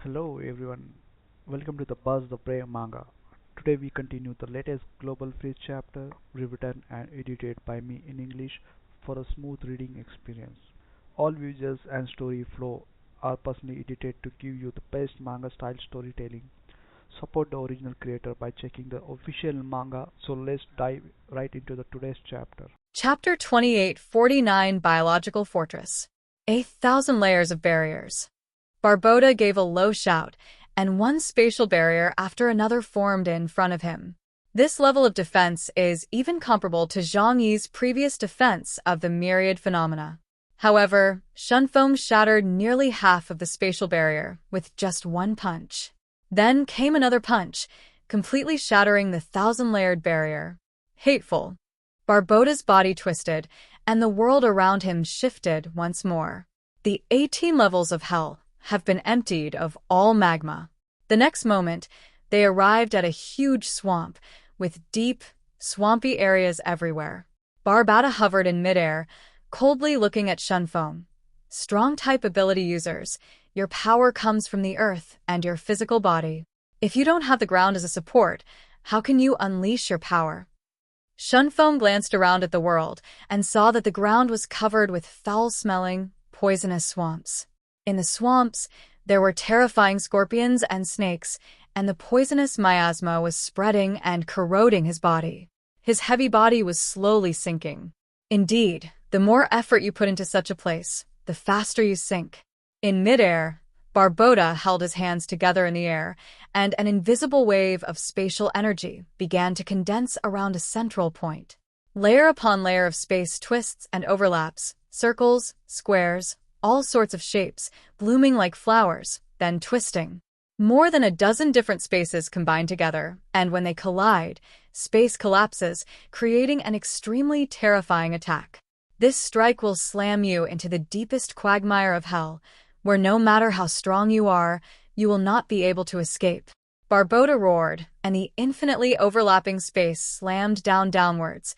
Hello everyone, welcome to the Buzz the Prey Manga. Today we continue the latest Global Freeze chapter, rewritten and edited by me in English for a smooth reading experience. All visuals and story flow are personally edited to give you the best manga style storytelling. Support the original creator by checking the official manga. So let's dive right into the today's chapter. Chapter 2849 Biological Fortress. 1,000 Layers of Barriers. Barboda gave a low shout, and one spatial barrier after another formed in front of him. This level of defense is even comparable to Zhang Yi's previous defense of the myriad phenomena. However, Shunfoam shattered nearly half of the spatial barrier with just one punch. Then came another punch, completely shattering the 1,000-layered barrier. Hateful. Barboda's body twisted, and the world around him shifted once more. The 18 levels of hell have been emptied of all magma. The next moment, they arrived at a huge swamp, with deep, swampy areas everywhere. Barbada hovered in midair, coldly looking at Shunfoam. Strong-type ability users, your power comes from the earth and your physical body. If you don't have the ground as a support, how can you unleash your power? Shunfoam glanced around at the world and saw that the ground was covered with foul-smelling, poisonous swamps. In the swamps, there were terrifying scorpions and snakes, and the poisonous miasma was spreading and corroding his body. His heavy body was slowly sinking. Indeed, the more effort you put into such a place, the faster you sink. In midair, Barboda held his hands together in the air, and an invisible wave of spatial energy began to condense around a central point. Layer upon layer of space twists and overlaps, circles, squares, all sorts of shapes, blooming like flowers, then twisting. More than a dozen different spaces combine together, and when they collide, space collapses, creating an extremely terrifying attack. This strike will slam you into the deepest quagmire of hell, where no matter how strong you are, you will not be able to escape. Barboda roared, and the infinitely overlapping space slammed downwards.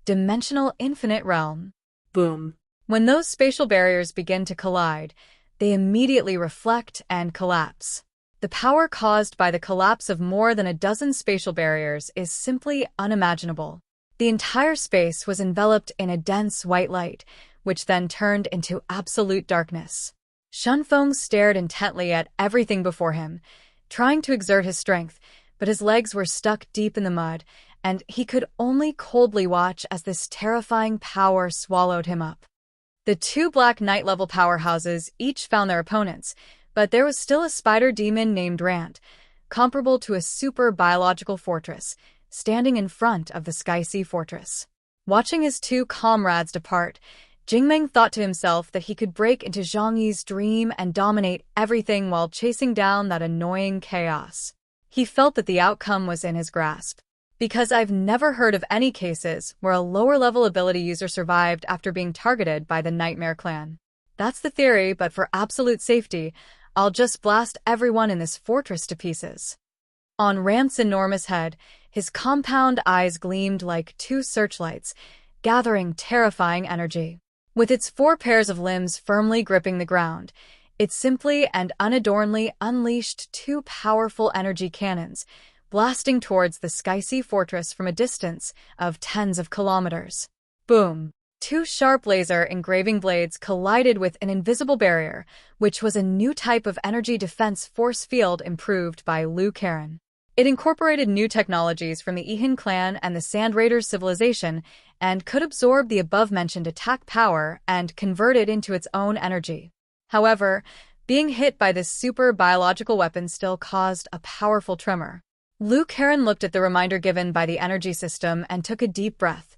Dimensional infinite realm. Boom. When those spatial barriers begin to collide, they immediately reflect and collapse. The power caused by the collapse of more than a dozen spatial barriers is simply unimaginable. The entire space was enveloped in a dense white light, which then turned into absolute darkness. Shunfoam stared intently at everything before him, trying to exert his strength, but his legs were stuck deep in the mud, and he could only coldly watch as this terrifying power swallowed him up. The two Black Knight-level powerhouses each found their opponents, but there was still a spider demon named Rant, comparable to a super biological fortress, standing in front of the Sky Sea Fortress. Watching his two comrades depart, Jingmeng thought to himself that he could break into Zhang Yi's dream and dominate everything while chasing down that annoying chaos. He felt that the outcome was in his grasp. Because I've never heard of any cases where a lower-level ability user survived after being targeted by the Nightmare Clan. That's the theory, but for absolute safety, I'll just blast everyone in this fortress to pieces. On Rant's enormous head, his compound eyes gleamed like two searchlights, gathering terrifying energy. With its 4 pairs of limbs firmly gripping the ground, it simply and unadornedly unleashed 2 powerful energy cannons, blasting towards the Sky Sea Fortress from a distance of tens of kilometers. Boom! 2 sharp laser engraving blades collided with an invisible barrier, which was a new type of energy defense force field improved by Liu Karen. It incorporated new technologies from the Ihan clan and the Sand Raiders civilization and could absorb the above-mentioned attack power and convert it into its own energy. However, being hit by this super biological weapon still caused a powerful tremor. Liu Karen looked at the reminder given by the energy system and took a deep breath.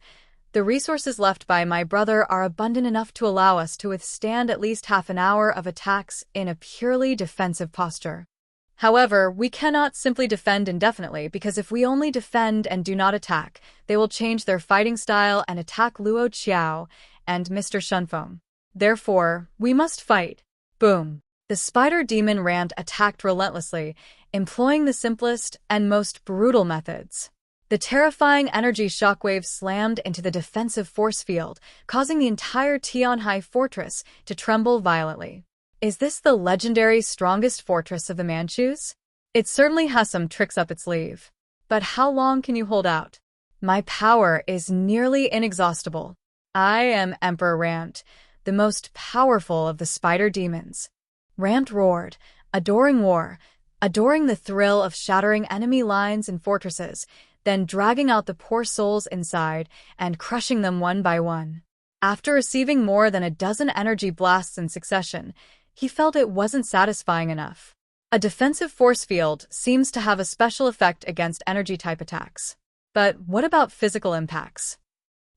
The resources left by my brother are abundant enough to allow us to withstand at least half an hour of attacks in a purely defensive posture. However, we cannot simply defend indefinitely because if we only defend and do not attack, they will change their fighting style and attack Luo Qiao and Mr. Shunfoam. Therefore, we must fight. Boom! The spider demon Rant attacked relentlessly, employing the simplest and most brutal methods. The terrifying energy shockwave slammed into the defensive force field, causing the entire Tianhai fortress to tremble violently. Is this the legendary strongest fortress of the Manchus? It certainly has some tricks up its sleeve. But how long can you hold out? My power is nearly inexhaustible. I am Emperor Rant, the most powerful of the spider demons. Rant roared, adoring war, adoring the thrill of shattering enemy lines and fortresses, then dragging out the poor souls inside and crushing them one by one. After receiving more than a dozen energy blasts in succession, he felt it wasn't satisfying enough. A defensive force field seems to have a special effect against energy-type attacks. But what about physical impacts?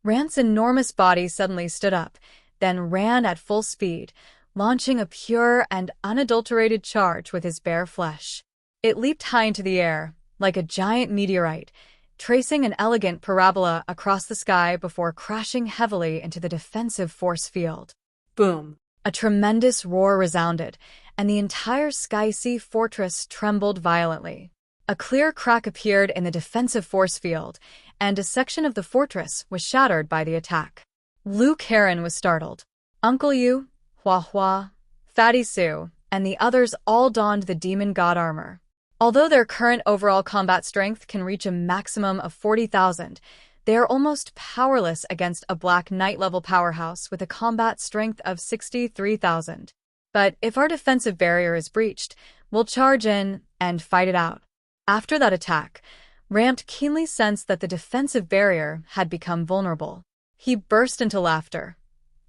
Rant's enormous body suddenly stood up, then ran at full speed, launching a pure and unadulterated charge with his bare flesh. It leaped high into the air, like a giant meteorite, tracing an elegant parabola across the sky before crashing heavily into the defensive force field. Boom! A tremendous roar resounded, and the entire Sky-Sea fortress trembled violently. A clear crack appeared in the defensive force field, and a section of the fortress was shattered by the attack. Liu Karen was startled. Uncle Yu, Hua Hua, Fatty Sue, and the others all donned the demon god armor. Although their current overall combat strength can reach a maximum of 40,000, they are almost powerless against a Black Knight-level powerhouse with a combat strength of 63,000. But if our defensive barrier is breached, we'll charge in and fight it out. After that attack, Rant keenly sensed that the defensive barrier had become vulnerable. He burst into laughter.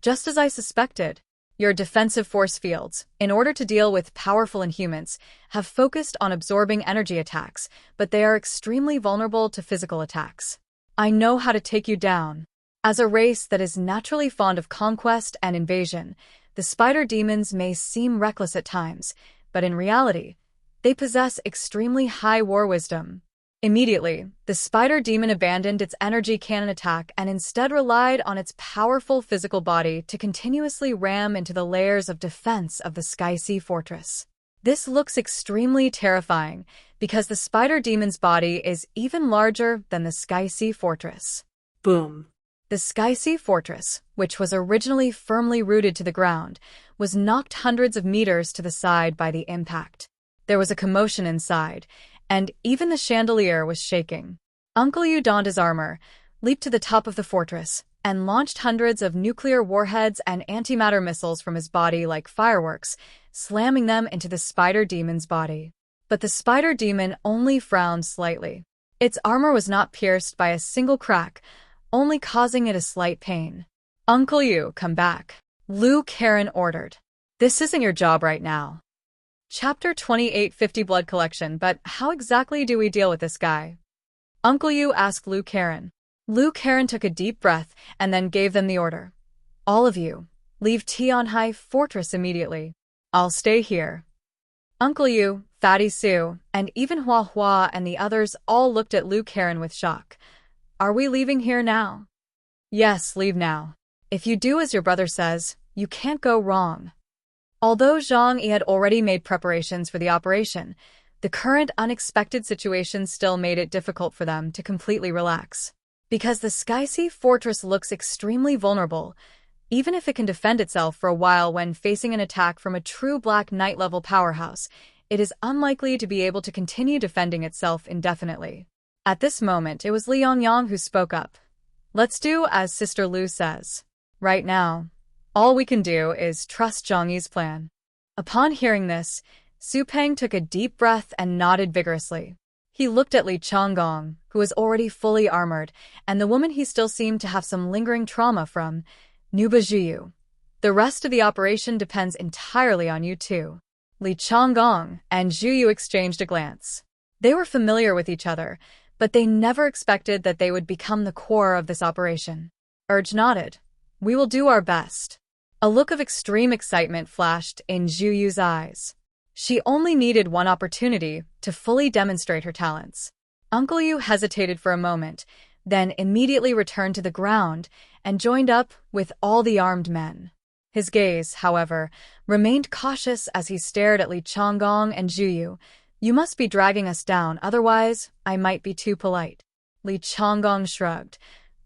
Just as I suspected, your defensive force fields, in order to deal with powerful inhumans, have focused on absorbing energy attacks, but they are extremely vulnerable to physical attacks. I know how to take you down. As a race that is naturally fond of conquest and invasion, the spider demons may seem reckless at times, but in reality, they possess extremely high war wisdom. Immediately, the spider demon abandoned its energy cannon attack and instead relied on its powerful physical body to continuously ram into the layers of defense of the Sky-Sea fortress. This looks extremely terrifying because the spider demon's body is even larger than the Sky-Sea fortress. Boom! The Sky-Sea fortress, which was originally firmly rooted to the ground, was knocked hundreds of meters to the side by the impact. There was a commotion inside, and even the chandelier was shaking. Uncle Yu donned his armor, leaped to the top of the fortress, and launched hundreds of nuclear warheads and antimatter missiles from his body like fireworks, slamming them into the spider demon's body. But the spider demon only frowned slightly. Its armor was not pierced by a single crack, only causing it a slight pain. Uncle Yu, come back, Liu Karen ordered. This isn't your job right now. Chapter 2850 Blood Collection. But how exactly do we deal with this guy? Uncle Yu asked Liu Karen. Liu Karen took a deep breath and then gave them the order. All of you, leave Tianhai Fortress immediately. I'll stay here. Uncle Yu, Fatty Sue, and even Hua Hua and the others all looked at Liu Karen with shock. Are we leaving here now? Yes, leave now. If you do as your brother says, you can't go wrong. Although Zhang Yi had already made preparations for the operation, the current unexpected situation still made it difficult for them to completely relax. Because the Sky-Sea fortress looks extremely vulnerable, even if it can defend itself for a while when facing an attack from a true Black Knight-level powerhouse, it is unlikely to be able to continue defending itself indefinitely. At this moment, it was Li Yongyang who spoke up. Let's do as Sister Liu says. Right now, all we can do is trust Zhang Yi's plan. Upon hearing this, Su Peng took a deep breath and nodded vigorously. He looked at Li Changgong, who was already fully armored, and the woman he still seemed to have some lingering trauma from, Nuba Zhuyu. The rest of the operation depends entirely on you two. Li Changgong and Zhuyu exchanged a glance. They were familiar with each other, but they never expected that they would become the core of this operation. Urge nodded. We will do our best. A look of extreme excitement flashed in Zhuyu's eyes. She only needed one opportunity to fully demonstrate her talents. Uncle Yu hesitated for a moment, then immediately returned to the ground and joined up with all the armed men. His gaze, however, remained cautious as he stared at Li Changgong and Zhuyu. You must be dragging us down, otherwise I might be too polite. Li Changgong shrugged.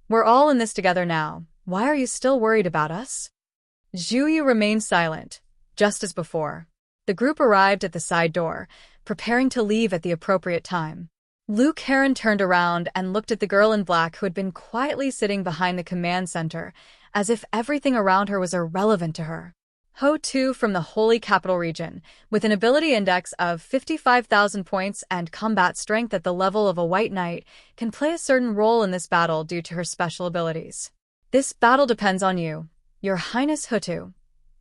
We're all in this together now. Why are you still worried about us? Zhuyu remained silent. just as before. The group arrived at the side door, preparing to leave at the appropriate time. Luke Heron turned around and looked at the girl in black who had been quietly sitting behind the command center, as if everything around her was irrelevant to her. Ho-Tu from the Holy Capital region, with an ability index of 55,000 points and combat strength at the level of a white knight, can play a certain role in this battle due to her special abilities. This battle depends on you, Your Highness Ho-Tu,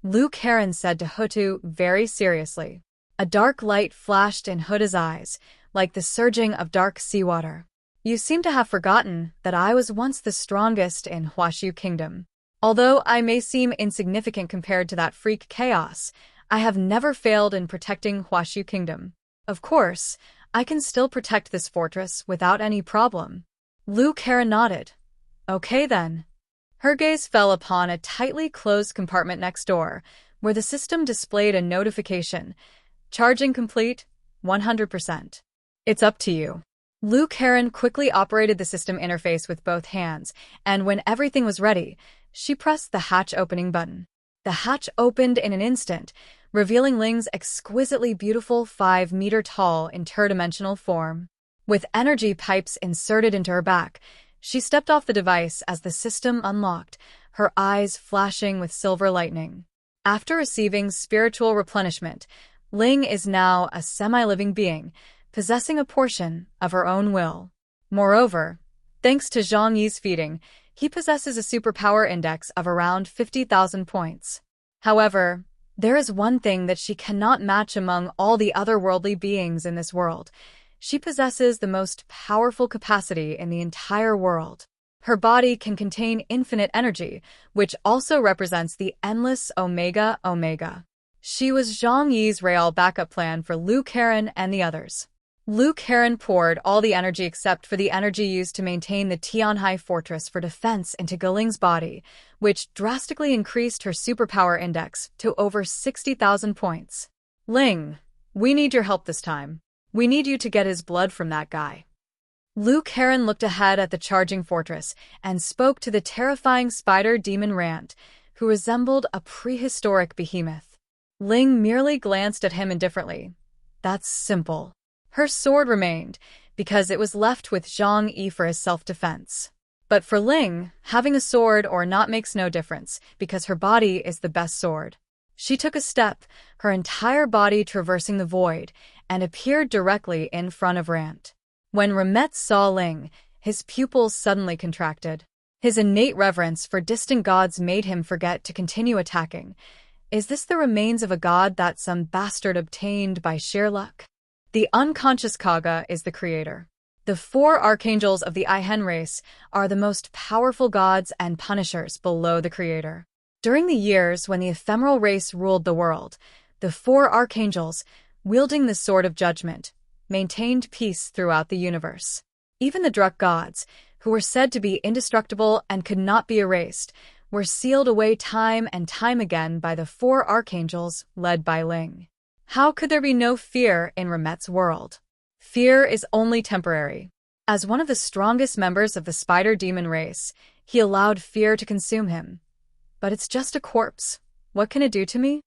Luke Heron said to Ho-Tu very seriously. A dark light flashed in Ho-Tu's eyes, like the surging of dark seawater. You seem to have forgotten that I was once the strongest in Huashu Kingdom. Although I may seem insignificant compared to that freak chaos, I have never failed in protecting Huashu Kingdom. Of course, I can still protect this fortress without any problem. Luke Heron nodded. Okay then. Her gaze fell upon a tightly closed compartment next door, where the system displayed a notification. Charging complete, 100%. It's up to you. Luke Heron quickly operated the system interface with both hands, and when everything was ready, she pressed the hatch opening button. The hatch opened in an instant, revealing Ling's exquisitely beautiful 5-meter-tall interdimensional form. With energy pipes inserted into her back, she stepped off the device as the system unlocked, her eyes flashing with silver lightning. After receiving spiritual replenishment, Ling is now a semi-living being, possessing a portion of her own will. Moreover, thanks to Zhang Yi's feeding, he possesses a superpower index of around 50,000 points. However, there is one thing that she cannot match among all the otherworldly beings in this world. She possesses the most powerful capacity in the entire world. Her body can contain infinite energy, which also represents the endless Omega Omega. She was Zhang Yi's real backup plan for Luke Heron and the others. Luke Heron poured all the energy except for the energy used to maintain the Tianhai fortress for defense into Galing's body, which drastically increased her superpower index to over 60,000 points. Ling, we need your help this time. We need you to get his blood from that guy. Luke Heron looked ahead at the charging fortress and spoke to the terrifying spider demon Rant, who resembled a prehistoric behemoth. Ling merely glanced at him indifferently. That's simple. Her sword remained, because it was left with Zhang Yi for his self-defense. But for Ling, having a sword or not makes no difference, because her body is the best sword. She took a step, her entire body traversing the void, and appeared directly in front of Rant. When Ramet saw Ling, his pupils suddenly contracted. His innate reverence for distant gods made him forget to continue attacking. Is this the remains of a god that some bastard obtained by sheer luck? The unconscious Kaga is the creator. The 4 archangels of the Aihen race are the most powerful gods and punishers below the creator. During the years when the ephemeral race ruled the world, the 4 archangels, wielding the sword of judgment, maintained peace throughout the universe. Even the Druk gods, who were said to be indestructible and could not be erased, were sealed away time and time again by the 4 archangels led by Ling. How could there be no fear in Ramet's world? Fear is only temporary. As one of the strongest members of the spider demon race, he allowed fear to consume him. But it's just a corpse. What can it do to me?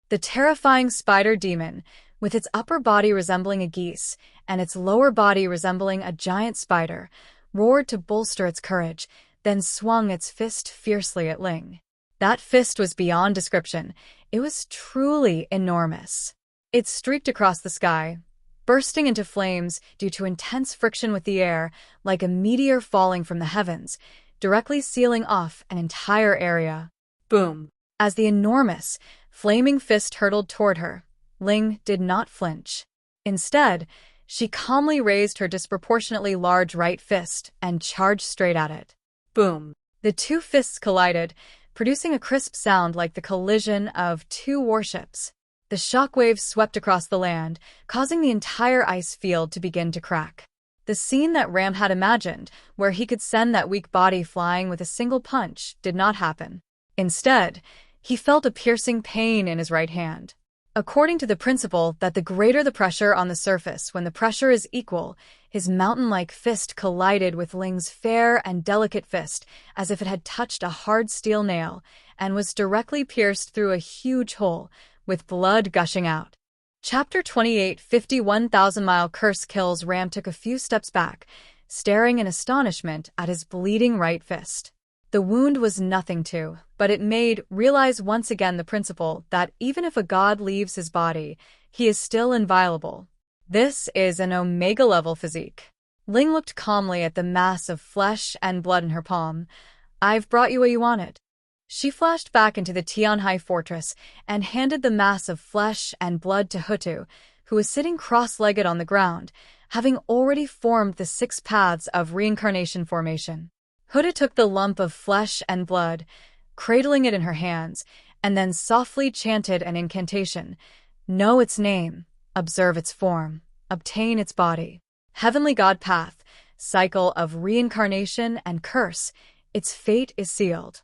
The terrifying spider demon, with its upper body resembling a geese and its lower body resembling a giant spider, roared to bolster its courage, then swung its fist fiercely at Ling. That fist was beyond description. It was truly enormous. It streaked across the sky, bursting into flames due to intense friction with the air, like a meteor falling from the heavens, directly sealing off an entire area. Boom! As the enormous, flaming fist hurtled toward her, Ling did not flinch. Instead, she calmly raised her disproportionately large right fist and charged straight at it. Boom! The 2 fists collided, producing a crisp sound like the collision of 2 warships. The shockwaves swept across the land, causing the entire ice field to begin to crack. The scene that Ram had imagined, where he could send that weak body flying with a single punch, did not happen. Instead, he felt a piercing pain in his right hand. According to the principle that the greater the pressure on the surface when the pressure is equal, his mountain-like fist collided with Ling's fair and delicate fist as if it had touched a hard steel nail and was directly pierced through a huge hole, with blood gushing out. Chapter 28, 51,000-mile curse kills. Ram took a few steps back, staring in astonishment at his bleeding right fist. The wound was nothing to, but it made realize once again the principle that even if a god leaves his body, he is still inviolable. This is an Omega-level physique. Ling looked calmly at the mass of flesh and blood in her palm. I've brought you what you wanted. She flashed back into the Tianhai fortress and handed the mass of flesh and blood to Hutu, who was sitting cross-legged on the ground, having already formed the 6 paths of reincarnation formation. Hutu took the lump of flesh and blood, cradling it in her hands, and then softly chanted an incantation. Know its name, observe its form, obtain its body. Heavenly God path, cycle of reincarnation and curse, its fate is sealed.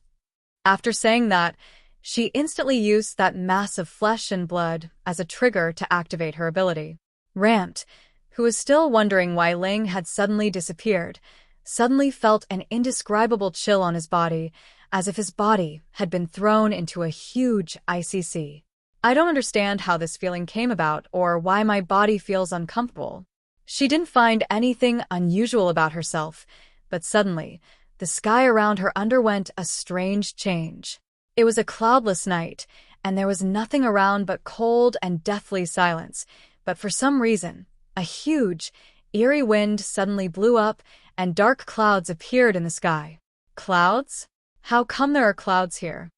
After saying that, she instantly used that mass of flesh and blood as a trigger to activate her ability. Rant, who was still wondering why Ling had suddenly disappeared, suddenly felt an indescribable chill on his body, as if his body had been thrown into a huge icy sea. I don't understand how this feeling came about or why my body feels uncomfortable. She didn't find anything unusual about herself, but suddenly, the sky around her underwent a strange change. It was a cloudless night, and there was nothing around but cold and deathly silence, but for some reason, a huge, eerie wind suddenly blew up and dark clouds appeared in the sky. Clouds? How come there are clouds here?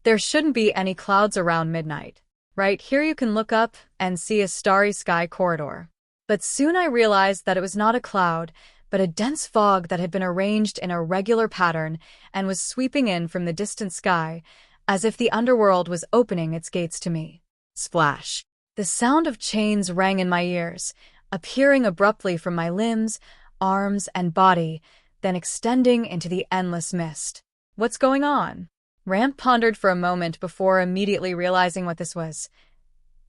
There shouldn't be any clouds around midnight. Right here you can look up and see a starry sky corridor. But soon I realized that it was not a cloud, but a dense fog that had been arranged in a regular pattern and was sweeping in from the distant sky, as if the underworld was opening its gates to me. Splash! The sound of chains rang in my ears, appearing abruptly from my limbs, arms, and body, then extending into the endless mist. What's going on? Ramp pondered for a moment before immediately realizing what this was.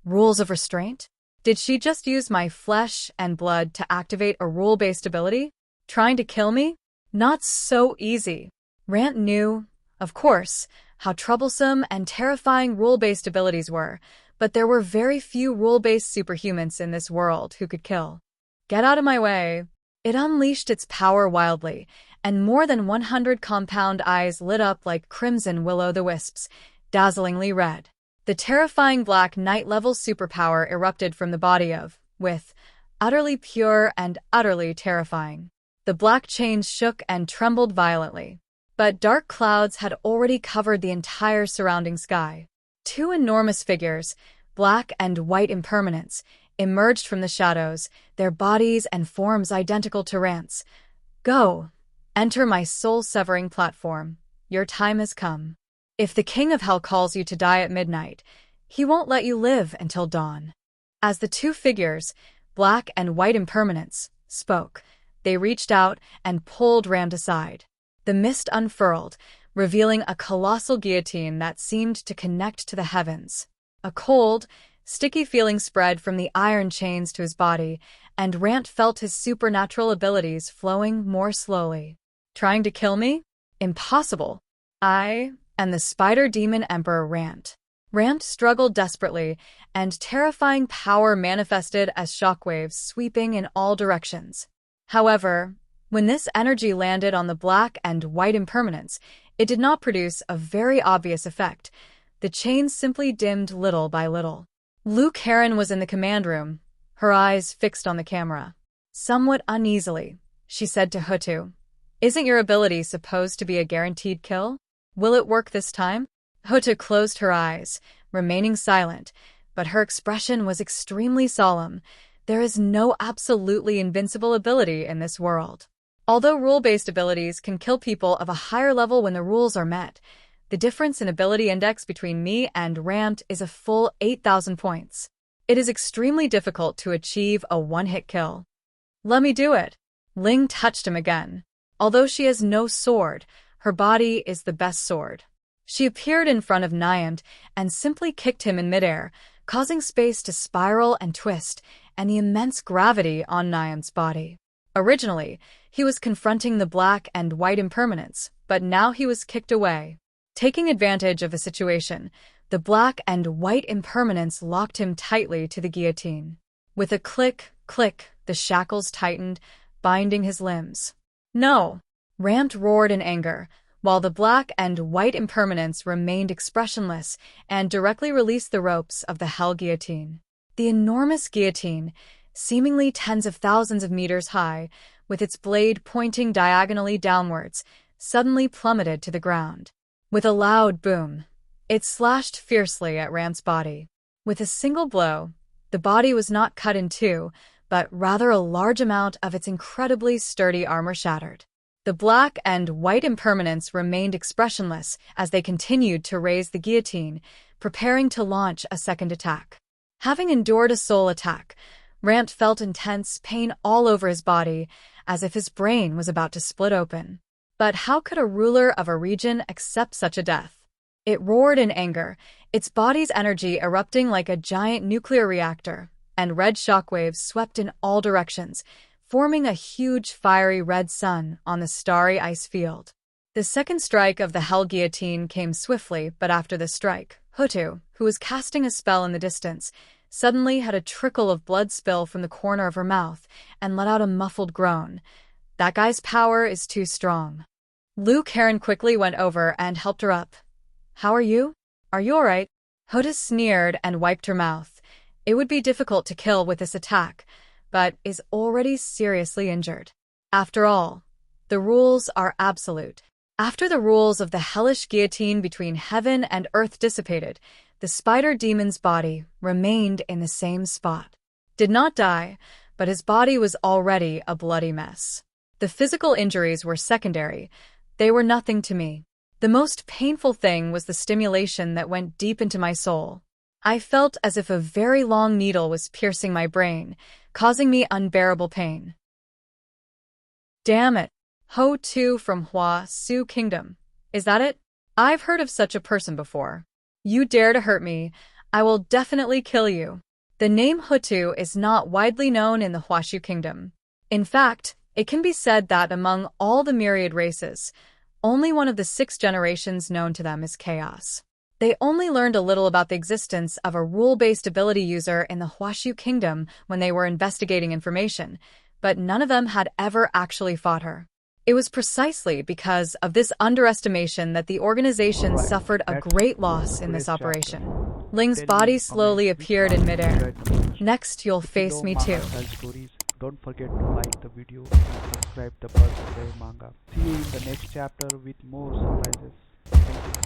Rules of restraint? Did she just use my flesh and blood to activate a rule-based ability? Trying to kill me? Not so easy. Rant knew, of course, how troublesome and terrifying rule-based abilities were, but there were very few rule-based superhumans in this world who could kill. Get out of my way. It unleashed its power wildly, and more than 100 compound eyes lit up like crimson will-o'-the-wisps, dazzlingly red. The terrifying Black Knight-level superpower erupted from the body of, with, utterly pure and utterly terrifying. The black chains shook and trembled violently. But dark clouds had already covered the entire surrounding sky. 2 enormous figures, black and white impermanence, emerged from the shadows, their bodies and forms identical to Rant's. Go! Enter my soul-severing platform. Your time has come. If the King of Hell calls you to die at midnight, he won't let you live until dawn. As the 2 figures, black and white impermanence, spoke, they reached out and pulled Rand aside. The mist unfurled, revealing a colossal guillotine that seemed to connect to the heavens. A cold, sticky feeling spread from the iron chains to his body, and Rant felt his supernatural abilities flowing more slowly. Trying to kill me? Impossible. I and the Spider Demon Emperor Rant. Rant struggled desperately, and terrifying power manifested as shockwaves sweeping in all directions. However, when this energy landed on the black and white impermanence, it did not produce a very obvious effect. The chains simply dimmed little by little. Luke Heron was in the command room, her eyes fixed on the camera. Somewhat uneasily, she said to Hutu, "Isn't your ability supposed to be a guaranteed kill? Will it work this time?" Hutu closed her eyes, remaining silent, but her expression was extremely solemn. There is no absolutely invincible ability in this world. Although rule-based abilities can kill people of a higher level when the rules are met, the difference in ability index between me and Ramped is a full 8,000 points. It is extremely difficult to achieve a one-hit kill. Let me do it. Ling touched him again. Although she has no sword, her body is the best sword. She appeared in front of Niamt and simply kicked him in midair, causing space to spiral and twist, and the immense gravity on Niamt's body. Originally, he was confronting the black and white impermanence, but now he was kicked away. Taking advantage of the situation, The black and white impermanence locked him tightly to the guillotine. With a click, click, the shackles tightened, binding his limbs. No! Ramped roared in anger, while the black and white impermanence remained expressionless and directly released the ropes of the hell guillotine. The enormous guillotine, seemingly tens of thousands of meters high, with its blade pointing diagonally downwards, suddenly plummeted to the ground. With a loud boom, it slashed fiercely at Rand's body. With a single blow, the body was not cut in two, but rather a large amount of its incredibly sturdy armor shattered. The black and white impermanence remained expressionless as they continued to raise the guillotine, preparing to launch a second attack. Having endured a soul attack, Rand felt intense pain all over his body, as if his brain was about to split open. But how could a ruler of a region accept such a death? It roared in anger, its body's energy erupting like a giant nuclear reactor, and red shockwaves swept in all directions, forming a huge fiery red sun on the starry ice field. The second strike of the hell guillotine came swiftly, but after the strike, Hutu, who was casting a spell in the distance, suddenly had a trickle of blood spill from the corner of her mouth and let out a muffled groan. That guy's power is too strong. Liu Karen quickly went over and helped her up. How are you? Are you alright? Hutu sneered and wiped her mouth. It would be difficult to kill with this attack, but is already seriously injured. After all, the rules are absolute. After the rules of the hellish guillotine between heaven and earth dissipated, the spider demon's body remained in the same spot. Did not die, but his body was already a bloody mess. The physical injuries were secondary. They were nothing to me. The most painful thing was the stimulation that went deep into my soul. I felt as if a very long needle was piercing my brain, causing me unbearable pain. Damn it. Ho-Tu from Hua Su Kingdom. Is that it? I've heard of such a person before. You dare to hurt me, I will definitely kill you. The name Hutu is not widely known in the Huashu Kingdom. In fact, it can be said that among all the myriad races, only one of the 6 generations known to them is Chaos. They only learned a little about the existence of a rule-based ability user in the Huashu Kingdom when they were investigating information, but none of them had ever actually fought her. It was precisely because of this underestimation that the organization suffered a great loss in this operation. Ling's body slowly appeared in midair. Next, you'll face me too. Don't forget to like the video and subscribe the Post-apocalyptic manga. See you in the next chapter with more surprises. Thank you.